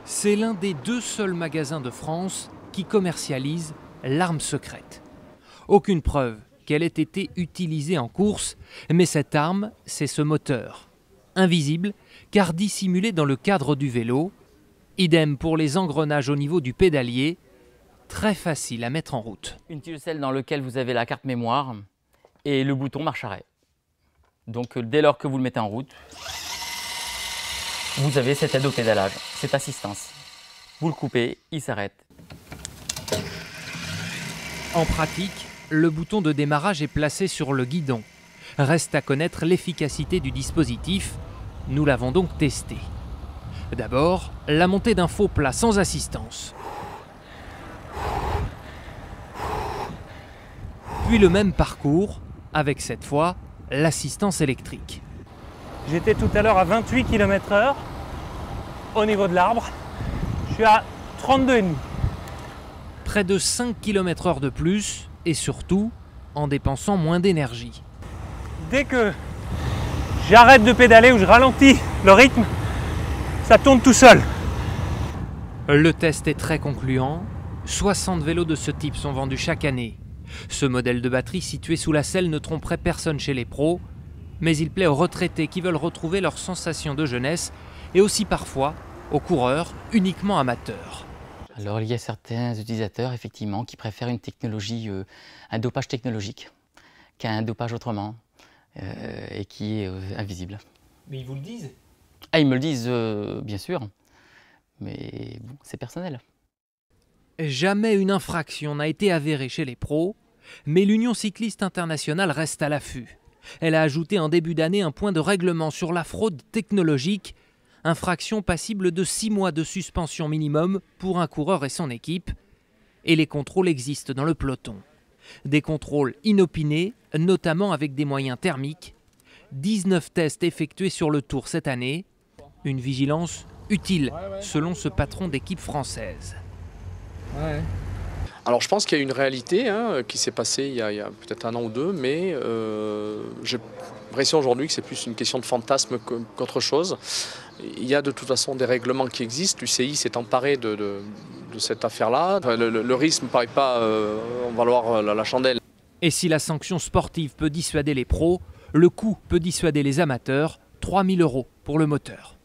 C'est l'un des 2 seuls magasins de France qui commercialise l'arme secrète. Aucune preuve qu'elle ait été utilisée en course, mais cette arme, c'est ce moteur. Invisible, car dissimulé dans le cadre du vélo. Idem pour les engrenages au niveau du pédalier, très facile à mettre en route. Une tuyaucelle dans laquelle vous avez la carte mémoire et le bouton marche-arrêt. Donc dès lors que vous le mettez en route, vous avez cette aide au pédalage, cette assistance. Vous le coupez, il s'arrête. En pratique, le bouton de démarrage est placé sur le guidon. Reste à connaître l'efficacité du dispositif. Nous l'avons donc testé. D'abord, la montée d'un faux plat sans assistance. Puis le même parcours, avec cette fois l'assistance électrique. J'étais tout à l'heure à 28 km/h au niveau de l'arbre. Je suis à 32,5. Près de 5 km/h de plus et surtout en dépensant moins d'énergie. Dès que j'arrête de pédaler ou je ralentis le rythme, ça tourne tout seul. Le test est très concluant. 60 vélos de ce type sont vendus chaque année. Ce modèle de batterie situé sous la selle ne tromperait personne chez les pros, mais il plaît aux retraités qui veulent retrouver leurs sensations de jeunesse et aussi parfois aux coureurs uniquement amateurs. Alors il y a certains utilisateurs effectivement qui préfèrent une technologie, un dopage technologique qu'un dopage autrement et qui est invisible. Mais ils vous le disent? Ah, ils me le disent bien sûr, mais bon, c'est personnel. Jamais une infraction n'a été avérée chez les pros, mais l'Union cycliste internationale reste à l'affût. Elle a ajouté en début d'année un point de règlement sur la fraude technologique, infraction passible de 6 mois de suspension minimum pour un coureur et son équipe. Et les contrôles existent dans le peloton. Des contrôles inopinés, notamment avec des moyens thermiques. 19 tests effectués sur le Tour cette année. Une vigilance utile, selon ce patron d'équipe française. Alors je pense qu'il y a une réalité qui s'est passée il y a peut-être 1 an ou 2, mais j'ai l'impression aujourd'hui que c'est plus une question de fantasme qu'autre chose. Il y a de toute façon des règlements qui existent, l'UCI s'est emparé de cette affaire-là. Le risque ne me paraît pas en valoir la chandelle. Et si la sanction sportive peut dissuader les pros, le coût peut dissuader les amateurs, 3 000 € pour le moteur.